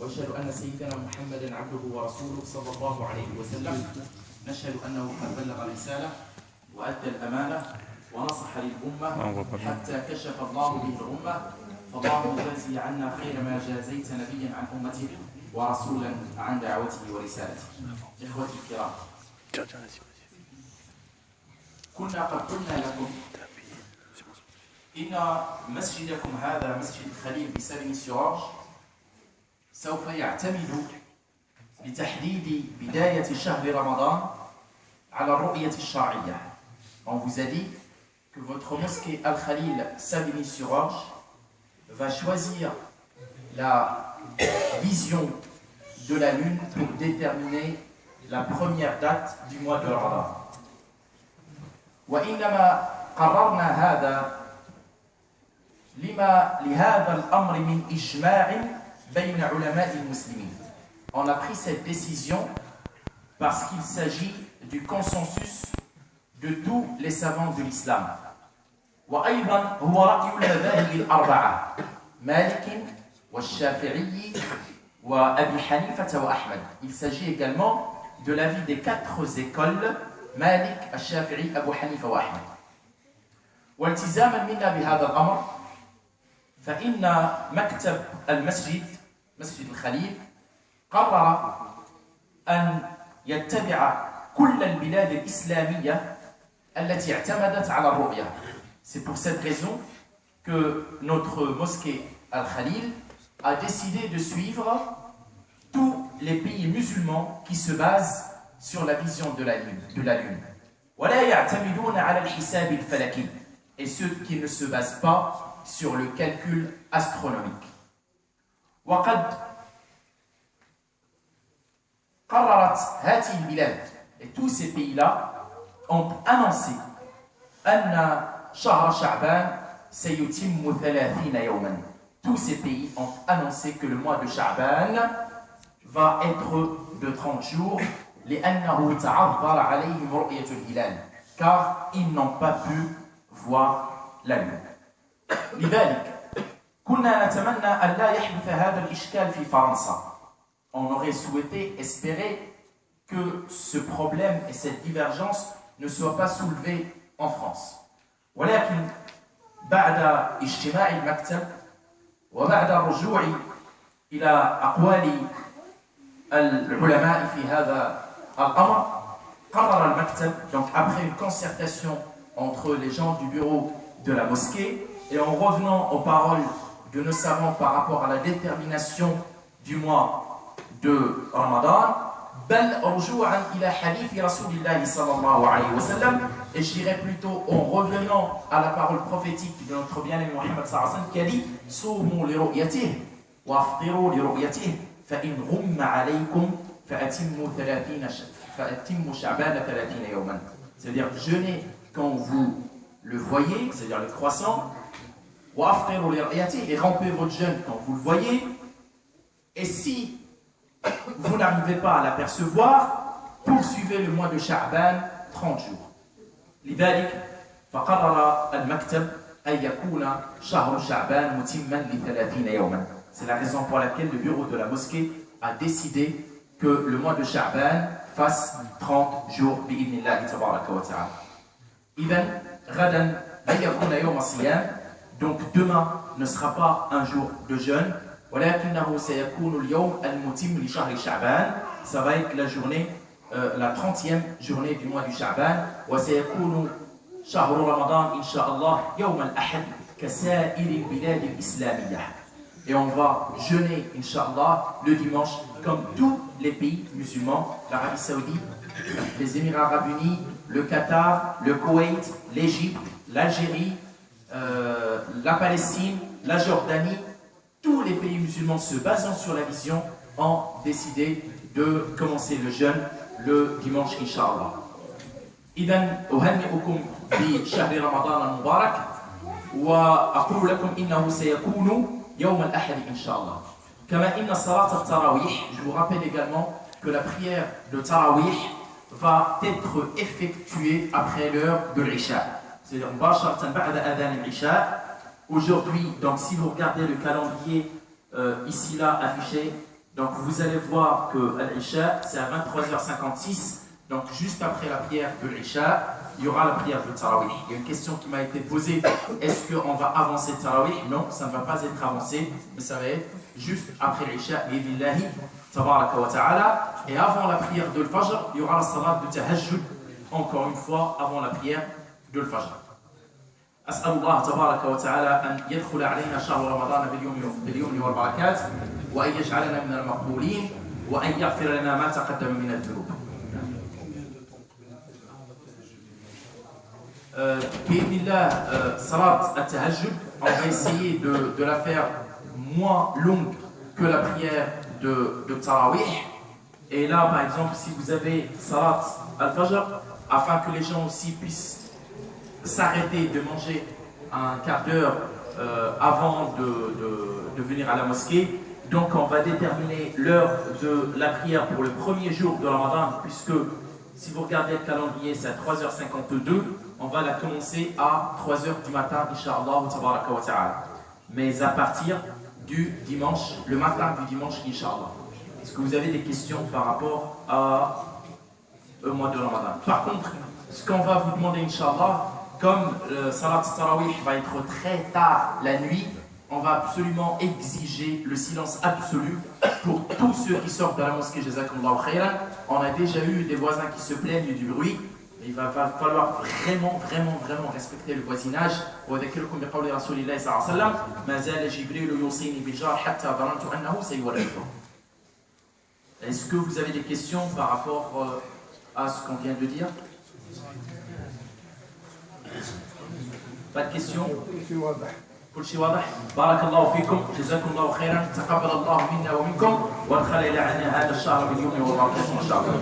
وأشهد أن سيدنا محمدا عبده ورسوله صلى الله عليه وسلم. نشهد أنه قد بلغ الرسالة وأدى الأمانة ونصح للأمة حتى كشف الله به الأمة، فالله يجازي عنا خير ما جازيت نبيا عن أمته ورسولا عن دعوته ورسالته. إخوتي الكرام، كنا قد قلنا لكم إن مسجدكم هذا مسجد الخليل بسالمي-sur-Orge سوف يعتمد لتحديد بداية شهر رمضان على الرؤية الشرعية. On vous a dit que votre mosquée Al-Khalil Savigny-sur-Orge va choisir la vision de la lune pour déterminer la première date du mois de Ramadan. وإنما قررنا هذا لهذا الأمر من إجماع بين علماء المسلمين. On a pris cette décision parce qu'il s'agit du consensus de tous les savants de l'islam. وأيضا هو رأي المذاهب الأربعة مالك والشافعي وأبي حنيفة وأحمد. Il s'agit également de l'avis des quatre écoles مالك الشافعي أبو حنيفة وأحمد. والتزاما منا بهذا الأمر فإن مكتب المسجد مسجد الخليل قرر أن يتبع كل البلاد الإسلامية التي اعتمدت على الرؤية. C'est pour cette raison que notre mosquée Al-Khalil a décidé de suivre tous les pays musulmans qui se basent sur la vision de la lune. ولا يعتمدون على الحساب الفلكي, et ceux qui ne se basent pas sur le calcul astronomique. وقد قررت هذه البلاد, et tous ces pays-là ont annoncé أن شهر شعبان سيتم 30 يوما. Tous ces pays ont annoncé que le mois de Sha'ban va être de 30 jours لأنه تعذر عليهم رؤية الهلال, car ils n'ont pas pu voir la lune. لذلك كنا نتمنى أن لا يحدث هذا الإشكال في فرنسا. On aurait souhaité, espérer que ce problème et cette divergence ne soient pas soulevés en France. ولكن بعد اجتماع المكتب وبعد الرجوع إلى أقوال العلماء في هذا الأمر قرر المكتب, donc après une concertation entre les gens du bureau de la mosquée et en revenant aux paroles de nos savants par rapport à la détermination du mois de Ramadan, بل رجوعا إلى حديث رسول الله صلى الله عليه وسلم, et je dirais plutôt en revenant à la parole prophétique de notre bien-aimé Mohammed sallallahu alayhi wa sallam qui a dit صوموا لرؤيته وافطروا لرؤيته فإن غم عليكم فأتموا شعبان 30 يوما. C'est-à-dire jeûnez quand vous le voyez, c'est-à-dire le croissant, وافطروا لرؤيته, et rompez votre jeûne quand vous le voyez, et si vous n'arrivez pas à l'apercevoir, poursuivez le mois de Sha'ban 30 jours. لذلك فقرر المكتب أن يكون شهر شعبان متما ل30 يوما. C'est la raison pour laquelle le bureau de la mosquée a décidé que le mois de Sha'ban fasse 30 jours بإذن الله تبارك وتعالى. إذن غدا لن يكون يوم الصيام, donc demain ne sera pas un jour de jeûne, ولكنه سيكون اليوم المتم لشهر شعبان. Ça va être la journée, la 30e journée du mois du Sha'ban. وسيكون شهر رمضان إن شاء الله يوم الأحد كسائر البلاد الإسلامية. Et on va jeûner, Inch'Allah, le dimanche, comme tous les pays musulmans, l'Arabie Saoudite, les Émirats Arabes Unis, le Qatar, le Koweït, l'Égypte, l'Algérie, la Palestine, la Jordanie. Tous les pays musulmans se basant sur la vision ont décidé de commencer le jeûne le dimanche, Inch'Allah. إذن أهنئكم بشهر رمضان المبارك وأقول لكم إنه سيكون يوم الأحد إن شاء الله. كما إن صلاة التراويح, je vous rappelle également que la prière de Tarawih va être effectuée après l'heure de l'Isha. C'est-à-dire مباشرة بعد أذان العشاء. Aujourd'hui, donc si vous regardez le calendrier ici là affiché, Donc vous allez voir que l'Isha, c'est à 23h56. Donc juste après la prière de l'Isha, il y aura la prière de Tarawih. Il y a une question qui m'a été posée, est-ce qu'on va avancer Tarawih? Non, ça ne va pas être avancé, mais ça va être juste après l'Isha, bi'idhnillahi tabaraka wa ta'ala. Et avant la prière de l'Fajr, il y aura la salat de Tahajjud, encore une fois, avant la prière de l'Fajr. أسأل الله تبارك وتعالى أن يدخل علينا شهر رمضان باليمن والبركات وأن يجعلنا من المقبولين وأن يغفر لنا ما تقدم من الذنوب. Bismillah, salat at-tahajjud, on va essayer de la faire moins longue que la prière de Tarawih. Et là, par exemple, si vous avez salat al-fajr, afin que les gens aussi puissent s'arrêter de manger un quart d'heure avant de venir à la mosquée. Donc on va déterminer l'heure de la prière pour le premier jour de Ramadan, puisque si vous regardez le calendrier, c'est à 3h52, on va la commencer à 3h du matin, Inch'Allah, tabaraka wa ta'ala. Mais à partir du dimanche, le matin du dimanche, Inch'Allah. Est-ce que vous avez des questions par rapport au mois de Ramadan? Par contre, ce qu'on va vous demander, Inch'Allah, comme le Salat Tarawih va être très tard la nuit, on va absolument exiger le silence absolu pour tous ceux qui sortent de la mosquée. Jazakumullahu khairan. On a déjà eu des voisins qui se plaignent du bruit. Il va falloir vraiment respecter le voisinage. Est-ce que vous avez des questions par rapport à ce qu'on vient de dire? Pas de questions? كل شيء واضح. بارك الله فيكم، جزاكم الله خيرا، تقبل الله منا ومنكم، وادخل إلى عنا هذا الشهر باليمن والبركة إن شاء الله.